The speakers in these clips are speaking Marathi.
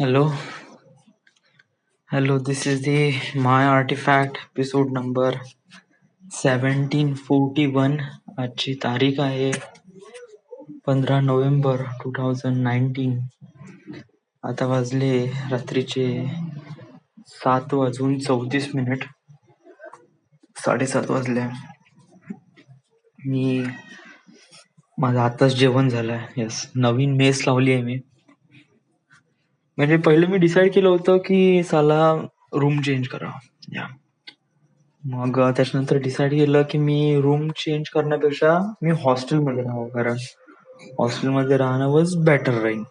Hello, hello. This is the My Artifact episode number 1741. आजची तारीख आहे 15 नोव्हेंबर 2019. आता वाजले रात्रीचे 7:34 7:30 वाजले. माझं आताच जेवण झालंय. यस, नवीन मेस लावली आहे मी. म्हणजे पहिलं मी डिसाईड केलं होतं की साला रूम चेंज करावं. मग त्याच्यानंतर डिसाईड केलं की मी रूम चेंज करण्यापेक्षा मी हॉस्टेलमध्ये राहावं, कारण हॉस्टेलमध्ये राहणं वॉज बेटर राहील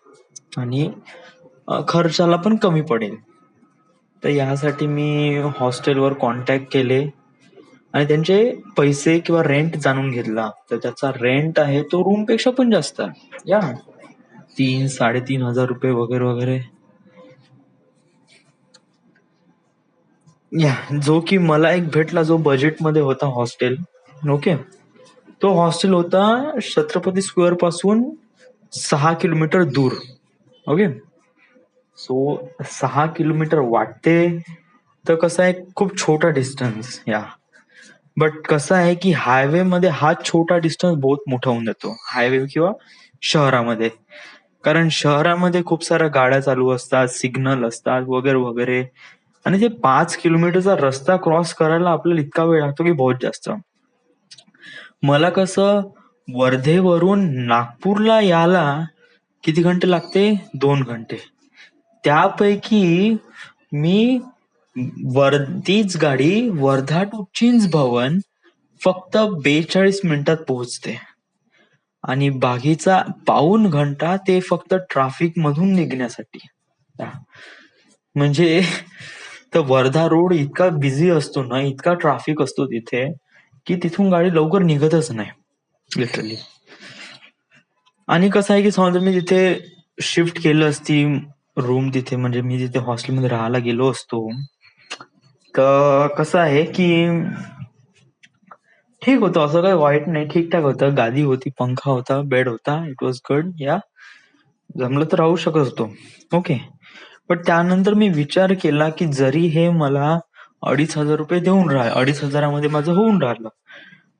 आणि खर्चाला पण कमी पडेल. तर यासाठी मी हॉस्टेलवर कॉन्टॅक्ट केले आणि त्यांचे पैसे किंवा रेंट जाणून घेतला. तर त्याचा रेंट आहे तो रूम पेक्षा पण जास्त आहे. 3,000-3,500 वगैरे वगैरे. जो की मला एक भेटला, जो बजेटमध्ये होता हॉस्टेल. ओके, तो हॉस्टेल होता छत्रपती स्क्वेअर पासून 6 किलोमीटर दूर. ओके, सो 6 किलोमीटर वाटते तर कसं आहे, खूप छोटा डिस्टन्स. बट कसं आहे की हायवे मध्ये हा छोटा डिस्टन्स बहुत मोठा होऊन जातो, हायवे किंवा शहरामध्ये. कारण शहरामध्ये खूप साऱ्या गाड्या चालू असतात, सिग्नल असतात वगैरे वगैरे, आणि ते 5 किलोमीटरचा रस्ता क्रॉस करायला आपल्याला इतका वेळ लागतो की बहुत जास्त. मला कसं वर्धेवरून नागपूरला यायला किती घंटे लागते? 2 घंटे. त्यापैकी मी तीच गाडी वर्धा टू चिंच भवन फक्त 42 मिनिटात पोहोचते आणि बाकीचा पाऊण घंटा ते फक्त ट्रॅफिक मधून निघण्यासाठी. म्हणजे तर वर्धा रोड इतका बिझी असतो ना, इतका ट्रॅफिक असतो तिथे, की तिथून गाडी लवकर निघतच नाही लिटरली. आणि कसं आहे की समजा मी तिथे शिफ्ट केलं असती रूम तिथे, म्हणजे मी तिथे हॉस्टेलमध्ये राहायला गेलो असतो, तर कसं आहे की ठीक होतं, असं काही वाईट नाही, ठीकठाक होतं. गादी होती, पंखा होता, बेड होता, इट वॉज गुड. जमलं तर राहू शकत होतो. ओके, पण त्यानंतर मी विचार केला की जरी हे मला 2,500 देऊन 2,500मध्ये माझं होऊन राहिलं,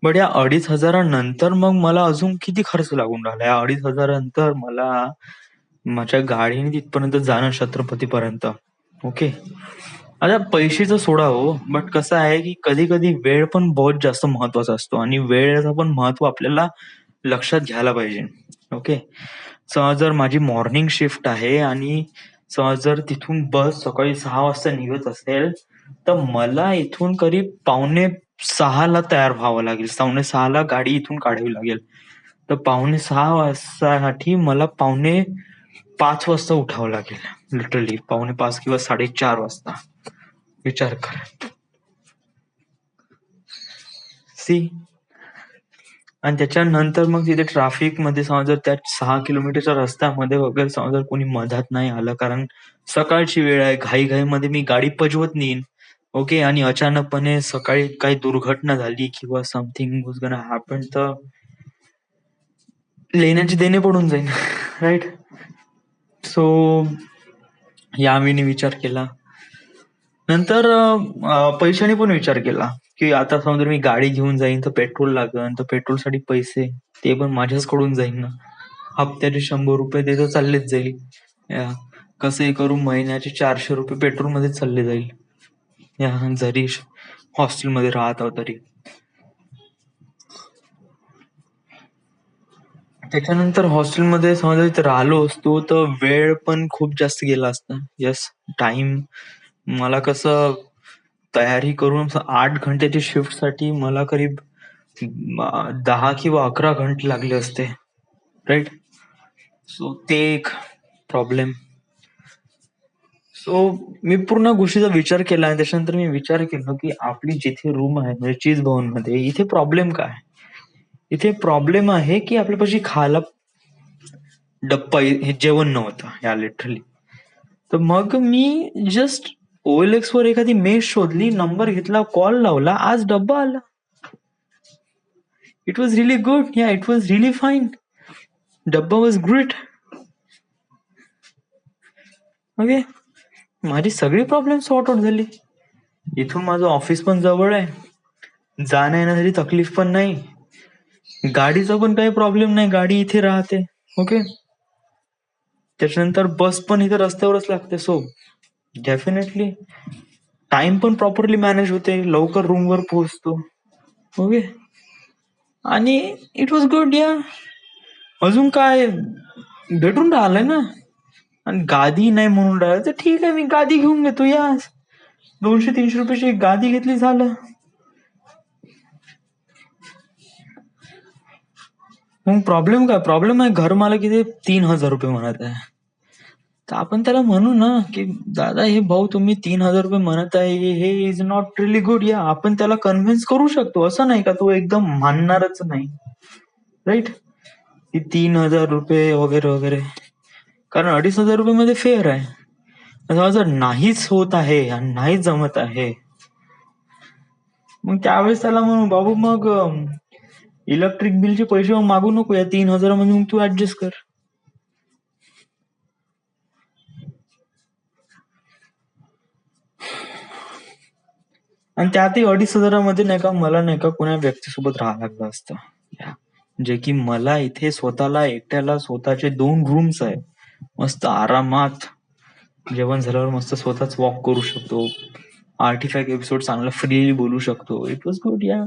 बट या 2,500नंतर मग मला अजून किती खर्च लागून राहिला. या 2,500नंतर मला माझ्या गाडीने तिथपर्यंत जाणं, छत्रपतीपर्यंत. ओके, आता पैशाचं सोडा हो, बट कसं आहे की कधी कधी वेळ पण बहुत जास्त महत्वाचा असतो आणि वेळेचं पण महत्व आपल्याला लक्षात घ्यायला पाहिजे. ओके, समज जर माझी मॉर्निंग शिफ्ट आहे आणि समज जर तिथून बस सकाळी 6 वाजता निघत असेल, तर मला इथून करीब 5:45ला तयार व्हावं लागेल. 5:45ला गाडी इथून काढावी लागेल. तर 5:45 वाजतासाठी मला 4:45 वाजता उठावं लागेल, लिटरली 5:45 किंवा 4:30 वाजता. विचार कर. सी, आणि त्याच्यानंतर मग तिथे ट्रॅफिक मध्ये समज जर त्या 6 किलोमीटरच्या रस्त्यामध्ये वगैरे समज जर कोणी मधात नाही आलं, कारण सकाळची वेळ आहे, घाईघाईमध्ये मी गाडी पजवत नेईन. ओके, आणि अचानकपणे सकाळी काही दुर्घटना झाली किंवा समथिंग वॉज गोना हॅपन, तर लेण्याची देणे पडून जाईल. राईट. सो मी विचार केला. नंतर पैशाने पण विचार केला की आता समजा मी गाडी घेऊन जाईन तर पेट्रोल लागेल, तर पेट्रोलसाठी पैसे ते पण माझ्याचकडून जाईन ना. हप्त्याचे 100 रुपये ते तर चाललेच जाईल. कसंही करून महिन्याचे 400 रुपये पेट्रोल मध्ये चालले जाईल, जरी हॉस्टेलमध्ये राहत आहोत तरी. त्याच्यानंतर हॉस्टेलमध्ये समजा इथे राहिलो असतो तर वेळ पण खूप जास्त गेला असता. Yes, time. मला कसं तयारी करून 8 घंट्याची शिफ्ट साठी मला करीब 10 किंवा 11 घंटे लागले असते. राईट. सो ते एक प्रॉब्लेम. सो मी पूर्ण गोष्टीचा विचार केला आणि त्याच्यानंतर मी विचार केला की आपली जिथे रूम आहे म्हणजे चीज भवन मध्ये, इथे प्रॉब्लेम काय? इथे प्रॉब्लेम आहे की आपल्यापाशी खायला डब्बा हे जेवण नव्हतं, लिटरली. तर मग मी जस्ट OLX वर एखादी मेस शोधली, नंबर घेतला, कॉल लावला, आज डब्बा आला. It was really good. It was relief fine. डब्बा वॉज ग्रेट. ओके, माझी सगळी प्रॉब्लेम सॉर्ट आउट झाली. इथून माझं ऑफिस पण जवळ आहे, जाण्या येण्यासाठी तकलीफ पण नाही, गाडीचा पण काही प्रॉब्लेम नाही, गाडी इथे राहते. ओके, त्याच्यानंतर बस पण इथे रस्त्यावरच लागते. सो डेफिनेटली टाइम पण प्रॉपरली मॅनेज होते, लवकर रूमवर पोहोचतो. ओके, आणि इट वॉज गुड. या अजून काय, भेटून राहिलंय ना. आणि गादी नाही म्हणून राहिलं तर ठीक आहे, मी गादी घेऊन घेतो. या 200-300 रुपयाची एक गादी घेतली, झालं. मग प्रॉब्लेम काय, प्रॉब्लेम आहे घर मला किती 3,000 रुपये म्हणत आहे. तर आपण त्याला म्हणू ना की दादा हे भाऊ तुम्ही 3,000 रुपये म्हणत आहे, हे इज नॉट रिअली गुड. या आपण त्याला कन्व्हिन्स करू शकतो, असं नाही का तो एकदम मानणारच नाही, राईट? की 3,000 रुपये वगैरे वगैरे, कारण 2,500 रुपये मध्ये फेअर आहे. तेव्हा जर नाहीच होत आहे आणि नाहीच जमत आहे, मग त्यावेळेस त्याला म्हणू बाबू मग इलेक्ट्रिक बिलचे पैसे मागू नको, या 3,000 मध्ये मग तू ऍडजस्ट कर. आणि त्यातही 2,500 मध्ये नाही का मला नाही का कोणा व्यक्तीसोबत राहावं लागलं असतं, जे की मला इथे स्वतःला एकट्याला स्वतःचे 2 रूम्स आहे, मस्त आरामात जेवण झाल्यावर मस्त स्वतःच वॉक करू शकतो, आर्टिफॅक्ट एपिसोड चांगला फ्रीली बोलू शकतो. It was good. या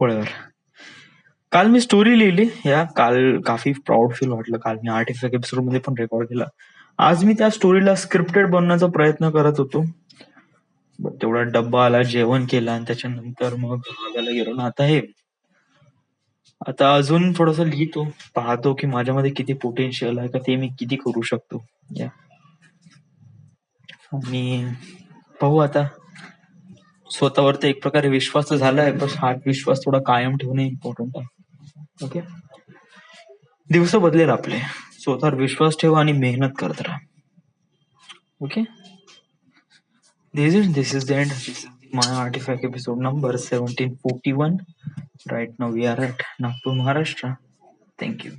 वळवर काल मी स्टोरी लिहिली, या काल काफी प्राऊड फील वाटलं. काल मी आर्टिफॅक्ट एपिसोड मध्ये पण रेकॉर्ड केला. आज मी त्या स्टोरीला स्क्रिप्टेड बनवण्याचा प्रयत्न करत होतो, तेवढा डब्बा आला, जेवण केलं आणि त्याच्यानंतर मग भागायला गेलो ना. आता अजून थोडस लिहितो, पाहतो की माझ्यामध्ये किती पोटेन्शियल आहे का, ते मी किती करू शकतो. या आणि पाहू आता. स्वतःवर तर एक प्रकारे विश्वास तर झालाय, पण हा विश्वास थोडा कायम ठेवणे इम्पॉर्टंट आहे. ओके, दिवस बदलेल आपले, स्वतःवर विश्वास ठेवा आणि मेहनत करत राहा. Okay, this is the end. This is my artifact episode number 1741. Right now we are at Nagpur, Maharashtra. Thank you.